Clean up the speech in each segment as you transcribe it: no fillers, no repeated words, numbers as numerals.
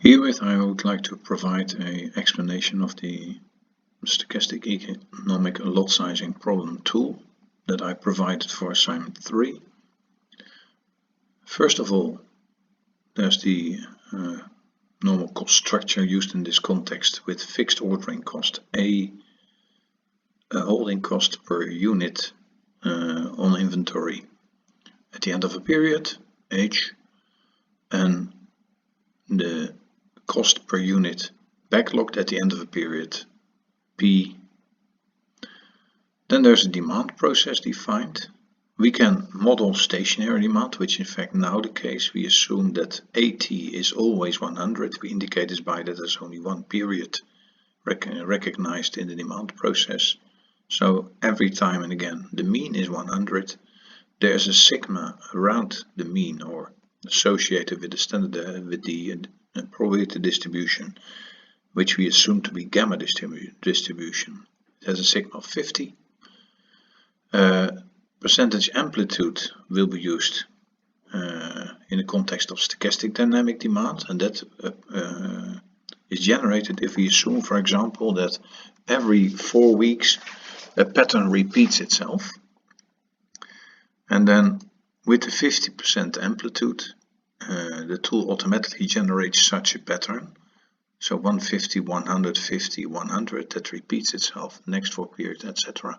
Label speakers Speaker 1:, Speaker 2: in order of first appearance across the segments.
Speaker 1: Herewith I would like to provide an explanation of the stochastic economic lot sizing problem tool that I provided for assignment 3. First of all, there's the normal cost structure used in this context with fixed ordering cost A, a holding cost per unit on inventory at the end of a period, H, and the cost per unit backlogged at the end of a period, P. Then there's a demand process defined. We can model stationary demand, which in fact now the case. We assume that AT is always 100. We indicate this by that there's only one period recognized in the demand process. So every time and again the mean is 100. There's a sigma around the mean or associated with the standard with the probability distribution, which we assume to be gamma distribution. It has a sigma of 50. Percentage amplitude will be used in the context of stochastic dynamic demand, and that is generated if we assume, for example, that every 4 weeks a pattern repeats itself, and then with the 50% amplitude the tool automatically generates such a pattern. So 150, 150, 100, that repeats itself next 4 periods, etc.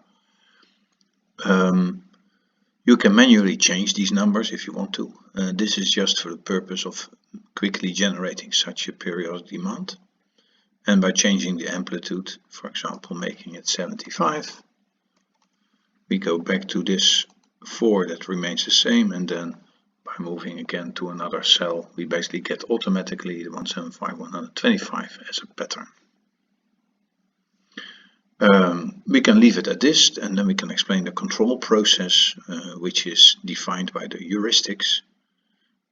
Speaker 1: You can manually change these numbers if you want to. This is just for the purpose of quickly generating such a periodic demand. And by changing the amplitude, for example, making it 75, we go back to this 4 that remains the same, and then by moving again to another cell, we basically get automatically the 175, 125 as a pattern. We can leave it at this, and then we can explain the control process, which is defined by the heuristics,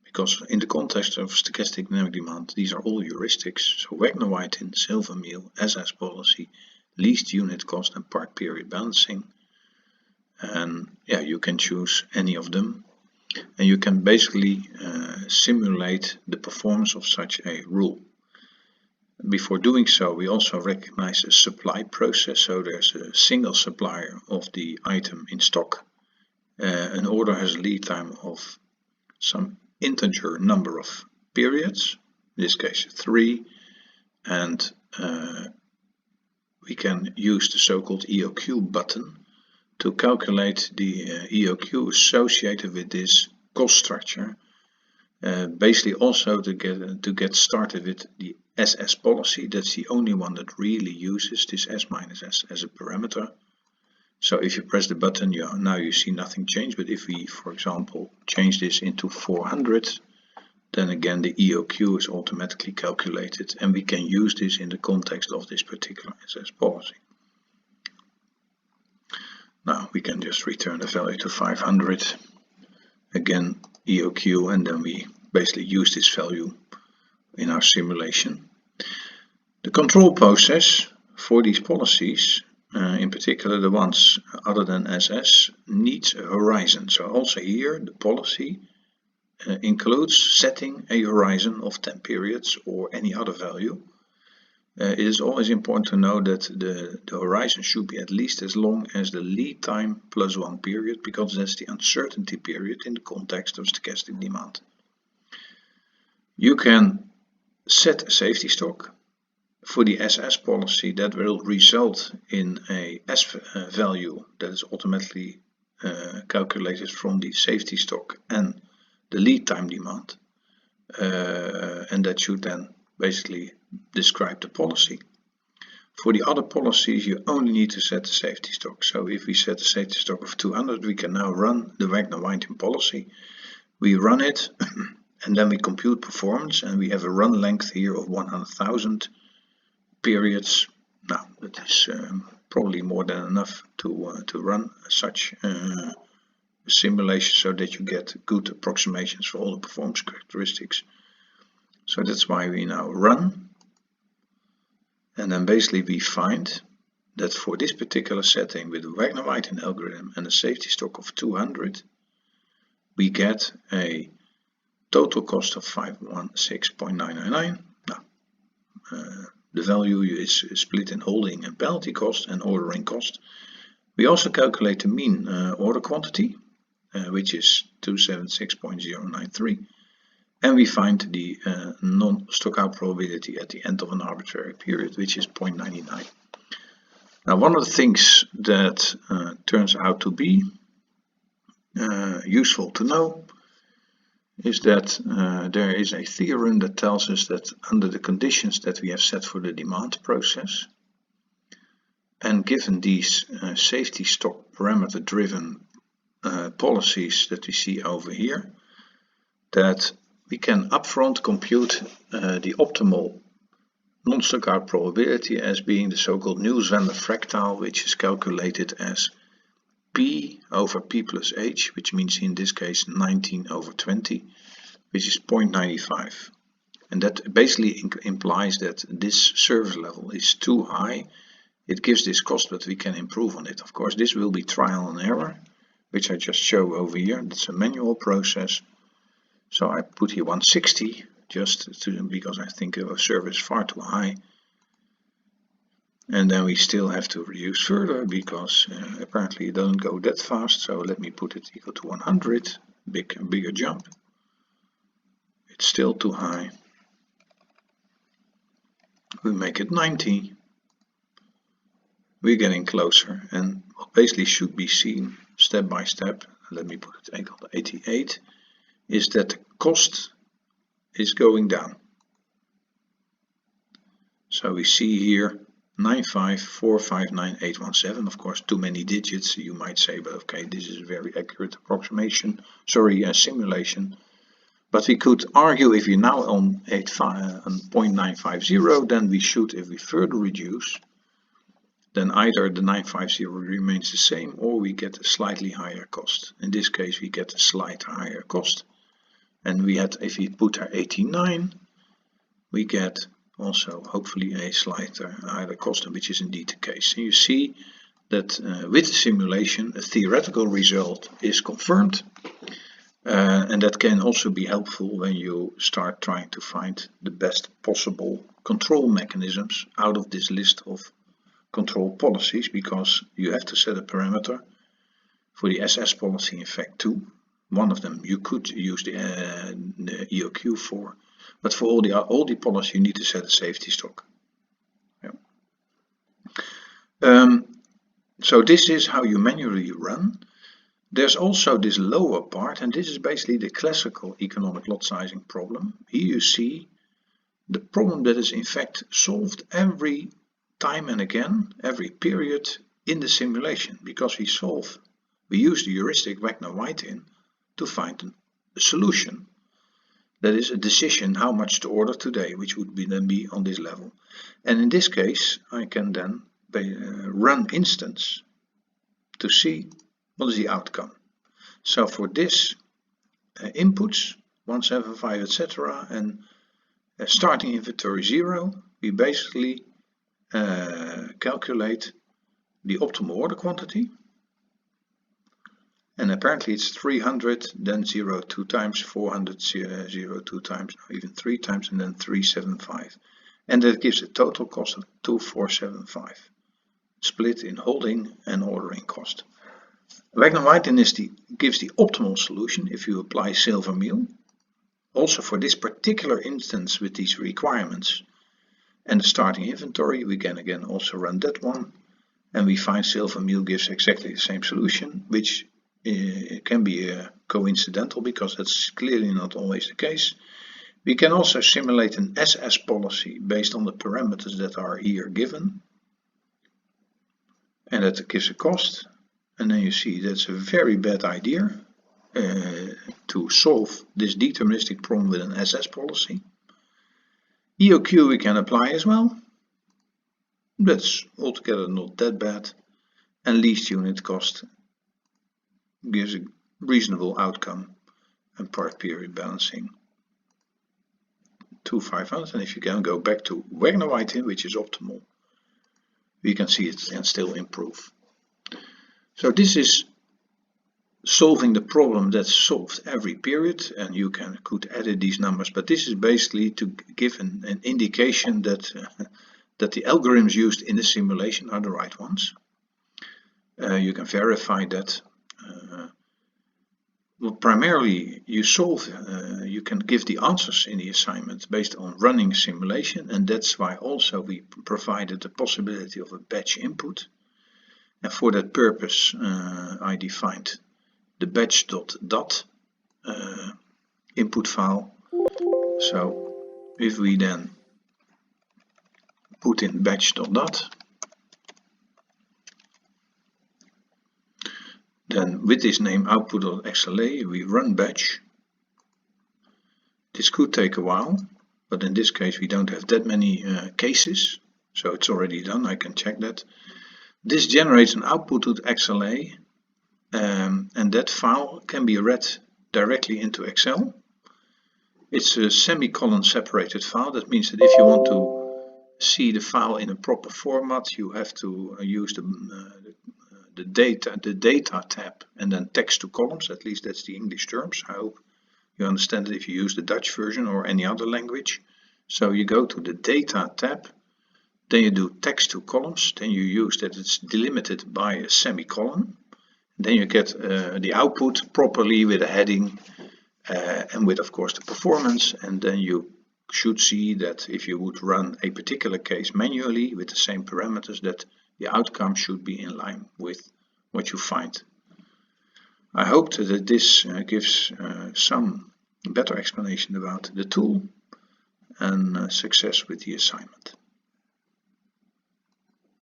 Speaker 1: because in the context of stochastic dynamic demand, these are all heuristics. So Wagner-Whitin, Silvermeal, SS policy, least unit cost, and part period balancing. And yeah, you can choose any of them, and you can basically simulate the performance of such a rule. Before doing so, we also recognize a supply process. So there's a single supplier of the item in stock. An order has a lead time of some integer number of periods, in this case 3, and we can use the so-called EOQ button to calculate the EOQ associated with this cost structure. Basically also to get started with the SS policy. That's the only one that really uses this S minus S as a parameter. So if you press the button, now you see nothing change, but if we, for example, change this into 400, then again the EOQ is automatically calculated, and we can use this in the context of this particular SS policy. Now we can just return the value to 500, again EOQ, and then we basically use this value in our simulation. The control process for these policies, in particular the ones other than SS, needs a horizon. So also here the policy includes setting a horizon of 10 periods or any other value. It is always important to know that the horizon should be at least as long as the lead time plus 1 period, because that's the uncertainty period in the context of stochastic demand. You can set a safety stock. For the SS policy, that will result in a S value that is automatically calculated from the safety stock and the lead time demand, and that should then basically describe the policy. For the other policies, you only need to set the safety stock. So if we set a safety stock of 200, we can now run the Wagner-Whitin policy. We run it and then we compute performance, and we have a run length here of 100,000 periods. Now that is probably more than enough to run such a simulation so that you get good approximations for all the performance characteristics. So that's why we now run, and then basically we find that for this particular setting with the Wagner-Whitin algorithm and a safety stock of 200, we get a total cost of 516.999. Now the value is split in holding and penalty cost and ordering cost. We also calculate the mean order quantity, which is 276.093, and we find the non-stock out probability at the end of an arbitrary period, which is 0.99. Now, one of the things that turns out to be useful to know is that there is a theorem that tells us that under the conditions that we have set for the demand process, and given these safety stock parameter driven policies that we see over here, that we can upfront compute the optimal non-stock out probability as being the so-called Nusswender fractal, which is calculated as P over P plus H, which means in this case 19 over 20, which is 0.95. And that basically implies that this service level is too high. It gives this cost, but we can improve on it. Of course, this will be trial and error, which I just show over here. It's a manual process. So I put here 160 because I think a service is far too high. And then we still have to reduce further because apparently it doesn't go that fast. So let me put it equal to 100, bigger jump. It's still too high. We make it 90. We're getting closer, and what basically should be seen step by step, let me put it equal to 88, is that the cost is going down. So we see here 95459,817. Of course, too many digits, you might say, but okay, this is a very accurate approximation, simulation. But we could argue if you're now on 0.950, then we should, if we further reduce, then either the 950 remains the same or we get a slightly higher cost. In this case, we get a slight higher cost. And we had, if we put our 89, we get also hopefully a slighter higher cost, which is indeed the case. And you see that with the simulation, a theoretical result is confirmed. And that can also be helpful when you start trying to find the best possible control mechanisms out of this list of control policies, because you have to set a parameter for the SS policy, in fact, too. One of them you could use the EOQ for, but for all the policy you need to set a safety stock. Yeah. So this is how you manually run. There's also this lower part, and this is basically the classical economic lot sizing problem. Here you see the problem that is in fact solved every time and again, every period in the simulation, because we use the heuristic Wagner-Whitin to find a solution. That is a decision how much to order today, which would then be on this level. And in this case, I can then run instance to see what is the outcome. So for this inputs 175, etc., and starting inventory 0, we basically calculate the optimal order quantity, and apparently it's 300, then 0 2 times, 400, 0 2 times, even 3 times, and then 375, and that gives a total cost of 2475, split in holding and ordering cost. Wagner-Whitin gives the optimal solution if you apply silver meal. Also for this particular instance with these requirements and the starting inventory, we can again also run that one, and we find silver meal gives exactly the same solution, which can be coincidental because that's clearly not always the case. We can also simulate an SS policy based on the parameters that are here given, and that gives a cost. And then you see that's a very bad idea to solve this deterministic problem with an SS policy. EOQ we can apply as well. That's altogether not that bad. And least unit cost gives a reasonable outcome, and part period balancing 2500. And if you can go back to Wagner-Whitin, which is optimal, we can see it and still improve. So this is solving the problem that's solved every period, and you could edit these numbers, but this is basically to give an indication that that the algorithms used in the simulation are the right ones. You can verify that. Well, primarily you you can give the answers in the assignment based on running a simulation, and that's why also we provided the possibility of a batch input. And for that purpose, I defined the batch.dat input file. So if we then put in batch.dat, then with this name output.xla, we run batch. This could take a while, but in this case we don't have that many cases, so it's already done. I can check that. This generates an output.xla, and that file can be read directly into Excel. It's a semicolon separated file. That means that if you want to see the file in a proper format, you have to use the data tab and then text to columns. At least that's the English terms. I hope you understand it if you use the Dutch version or any other language. So you go to the data tab, then you do text to columns, then you use that it's delimited by a semicolon. Then you get the output properly with a heading and with, of course, the performance. And then you should see that if you would run a particular case manually with the same parameters, that the outcome should be in line with what you find. I hope that this gives some better explanation about the tool, and success with the assignment.